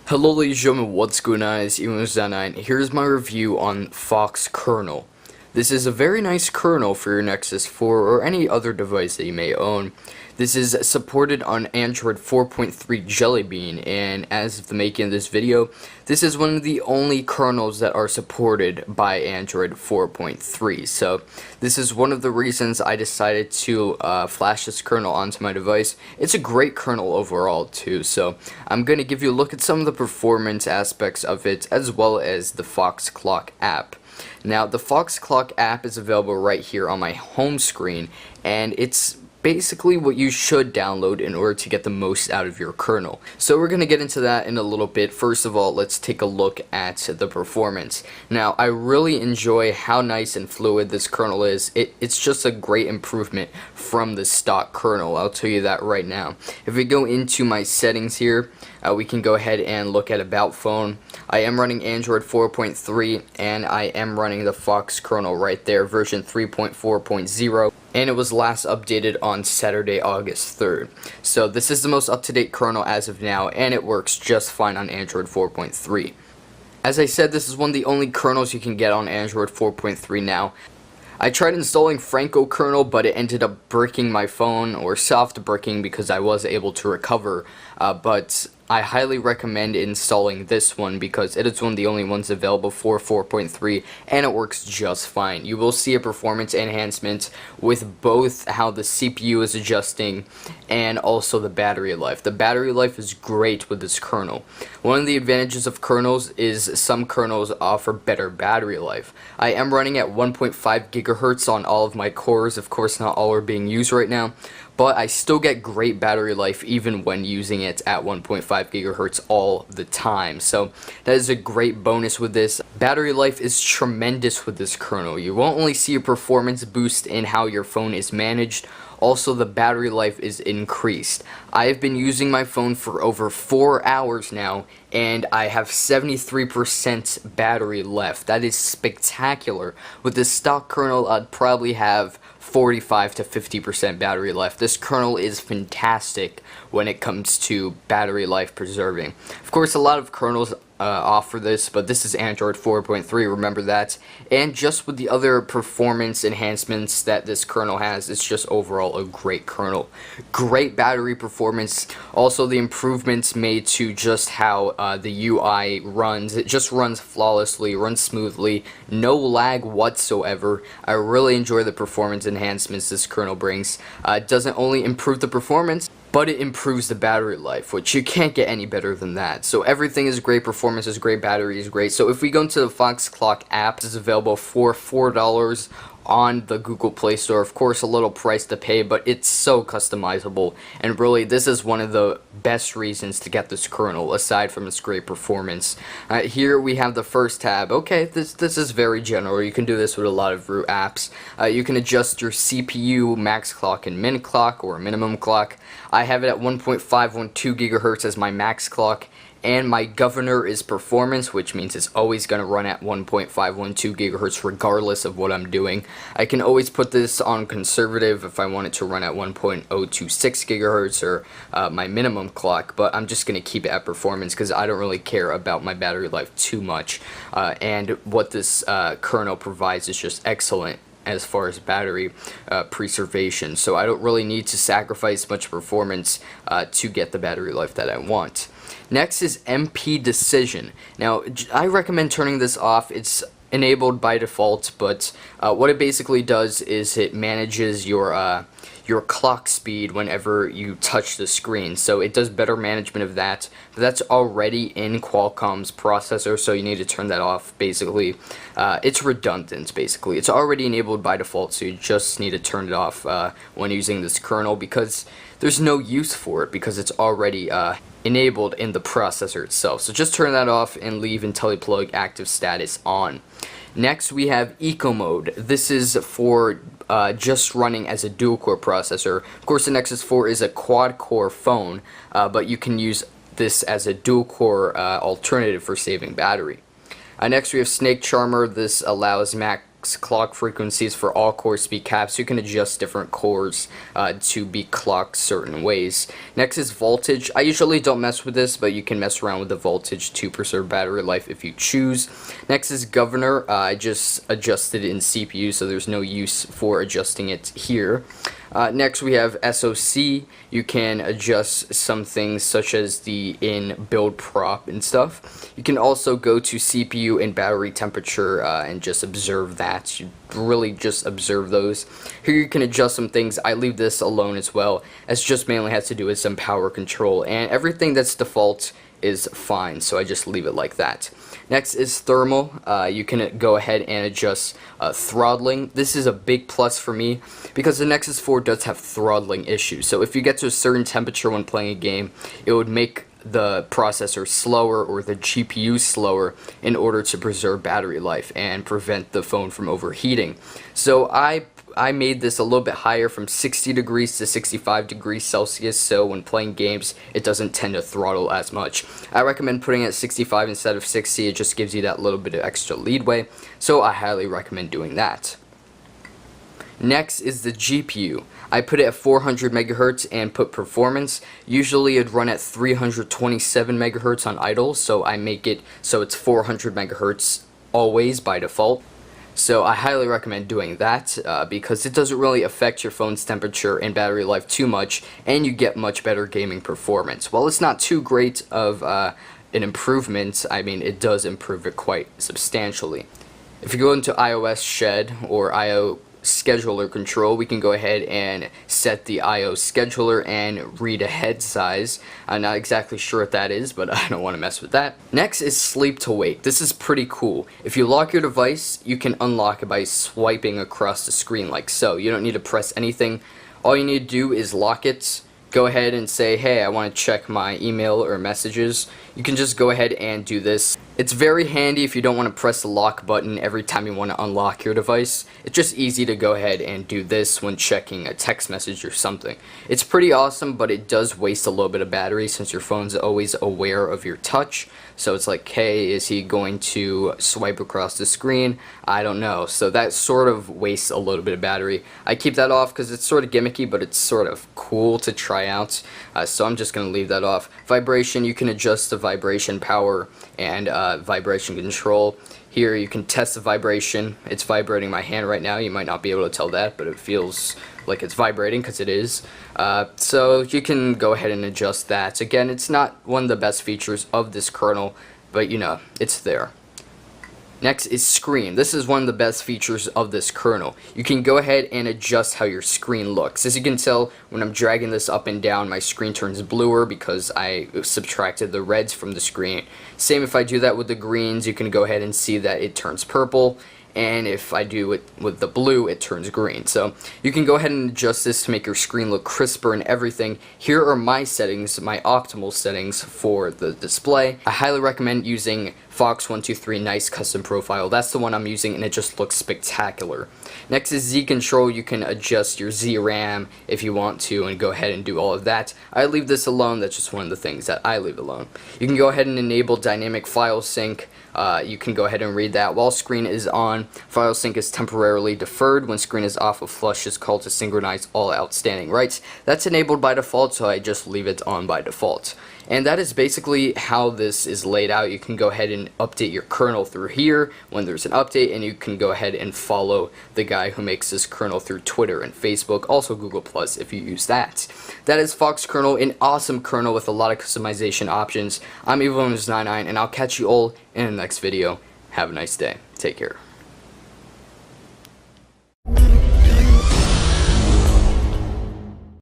Hello ladies and gentlemen, what's going on? It's Emo9. Here's my review on Faux Kernel. This is a very nice kernel for your Nexus 4 or any other device that you may own. This is supported on Android 4.3 Jelly Bean, and as of the making of this video, this is one of the only kernels that are supported by Android 4.3. So this is one of the reasons I decided to flash this kernel onto my device. It's a great kernel overall too, so I'm going to give you a look at some of the performance aspects of it as well as the Fox Clock app. Now, the Fox Clock app is available right here on my home screen, and it's basically what you should download in order to get the most out of your kernel. So we're going to get into that in a little bit. First of all, let's take a look at the performance. Now, I really enjoy how nice and fluid this kernel is. It's just a great improvement from the stock kernel. I'll tell you that right now. If we go into my settings here, we can go ahead and look at About Phone. I am running Android 4.3 and I am running the Fox kernel right there, version 3.4.0, and it was last updated on Saturday, August 3rd. So this is the most up-to-date kernel as of now, and it works just fine on Android 4.3. As I said, this is one of the only kernels you can get on Android 4.3 now. I tried installing Franco kernel, but it ended up bricking my phone, or soft bricking, because I was able to recover, but I highly recommend installing this one because it is one of the only ones available for 4.3 and it works just fine. You will see a performance enhancement with both how the CPU is adjusting and also the battery life. The battery life is great with this kernel. One of the advantages of kernels is some kernels offer better battery life. I am running at 1.5 gigahertz on all of my cores. Of course, not all are being used right now, but I still get great battery life even when using it at 1.5 gigahertz all the time. So that is a great bonus with this. Battery life is tremendous with this kernel. You won't only see a performance boost in how your phone is managed, also the battery life is increased. I have been using my phone for over 4 hours now and I have 73% battery left. That is spectacular. With the stock kernel, I'd probably have 45 to 50% battery life. This kernel is fantastic when it comes to battery life preserving. Of course, a lot of kernels offer this, but this is Android 4.3, remember that. And just with the other performance enhancements that this kernel has, it's just overall a great kernel. Great battery performance. Also, the improvements made to just how the UI runs. It just runs flawlessly, runs smoothly, no lag whatsoever. I really enjoy the performance enhancements this kernel brings. It doesn't only improve the performance, but it improves the battery life, which you can't get any better than that. So everything is great, performance is great, battery is great. So if we go into the Fox Clock app, this is available for $4 on the Google Play Store. Of course, a little price to pay, but it's so customizable, and really this is one of the best reasons to get this kernel aside from its great performance. Here we have the first tab. Okay, this is very general. You can do this with a lot of root apps. You can adjust your CPU max clock and min clock, or minimum clock. I have it at 1.512 gigahertz as my max clock, and my governor is performance, which means it's always going to run at 1.512 gigahertz regardless of what I'm doing. I can always put this on conservative if I want it to run at 1.026 gigahertz or my minimum clock, but I'm just going to keep it at performance because I don't really care about my battery life too much, and what this kernel provides is just excellent as far as battery preservation, so I don't really need to sacrifice much performance to get the battery life that I want. Next is MP Decision. Now, I recommend turning this off. It's enabled by default, but what it basically does is it manages your clock speed whenever you touch the screen. So it does better management of that. But that's already in Qualcomm's processor, so you need to turn that off, basically. It's redundant, basically. It's already enabled by default, so you just need to turn it off when using this kernel, because there's no use for it, because it's already enabled in the processor itself. So just turn that off and leave IntelliPlug active status on. Next we have Eco Mode. This is for just running as a dual-core processor. Of course, the Nexus 4 is a quad-core phone, but you can use this as a dual-core alternative for saving battery. Next we have Snake Charmer. This allows Mac max clock frequencies for all core speed caps. You can adjust different cores to be clocked certain ways. Next is voltage. I usually don't mess with this, but you can mess around with the voltage to preserve battery life if you choose. Next is governor. I just adjusted in CPU, so there's no use for adjusting it here. Next we have SOC. You can adjust some things such as the in build prop and stuff. You can also go to CPU and battery temperature and just observe that. You really just observe those. Here you can adjust some things. I leave this alone as well, as just mainly has to do with some power control, and everything that's default is fine, so I just leave it like that. Next is thermal. You can go ahead and adjust throttling. This is a big plus for me because the Nexus 4 does have throttling issues. So if you get to a certain temperature when playing a game, it would make the processor slower or the GPU slower in order to preserve battery life and prevent the phone from overheating. So I made this a little bit higher, from 60 degrees to 65 degrees Celsius, so when playing games it doesn't tend to throttle as much. I recommend putting it at 65 instead of 60. It just gives you that little bit of extra leadway, so I highly recommend doing that. Next is the GPU. I put it at 400 megahertz and put performance. Usually it'd run at 327 megahertz on idle, so I make it so it's 400 megahertz always by default. So I highly recommend doing that because it doesn't really affect your phone's temperature and battery life too much, and you get much better gaming performance. While it's not too great of an improvement, I mean, it does improve it quite substantially. If you go into iOS Shed or IO scheduler control, we can go ahead and set the IO scheduler and read ahead size. I'm not exactly sure what that is, but I don't want to mess with that. Next is sleep to wake. This is pretty cool. If you lock your device, you can unlock it by swiping across the screen like so. You don't need to press anything. All you need to do is lock it. Go ahead and say, hey, I want to check my email or messages. You can just go ahead and do this. It's very handy if you don't want to press the lock button every time you want to unlock your device. It's just easy to go ahead and do this when checking a text message or something. It's pretty awesome, but it does waste a little bit of battery since your phone's always aware of your touch. So it's like, hey, is he going to swipe across the screen? I don't know. So that sort of wastes a little bit of battery. I keep that off because it's sort of gimmicky, but it's sort of cool to try out. So I'm just going to leave that off. Vibration, you can adjust the vibration power and vibration control. Here you can test the vibration. It's vibrating my hand right now. You might not be able to tell that, but it feels like it's vibrating because it is. So you can go ahead and adjust that. Again, it's not one of the best features of this kernel, but you know, it's there. Next is screen. This is one of the best features of this kernel. You can go ahead and adjust how your screen looks. As you can tell, when I'm dragging this up and down, my screen turns bluer because I subtracted the reds from the screen. Same if I do that with the greens, you can go ahead and see that it turns purple. And if I do it with the blue, it turns green. So you can go ahead and adjust this to make your screen look crisper and everything. Here are my settings, my optimal settings for the display. I highly recommend using Fox123 Nice Custom Profile. That's the one I'm using, and it just looks spectacular. Next is Z Control. You can adjust your Z RAM if you want to and go ahead and do all of that. I leave this alone. That's just one of the things that I leave alone. You can go ahead and enable dynamic file sync. You can go ahead and read that. While screen is on, file sync is temporarily deferred. When screen is off, a flush is called to synchronize all outstanding writes. That's enabled by default, so I just leave it on by default. And that is basically how this is laid out. You can go ahead and update your kernel through here when there's an update, and you can go ahead and follow the guy who makes this kernel through Twitter and Facebook, also Google Plus if you use that. That is Fox Kernel, an awesome kernel with a lot of customization options. I'm EvilWilliams99, and I'll catch you all in the next video. Have a nice day. Take care.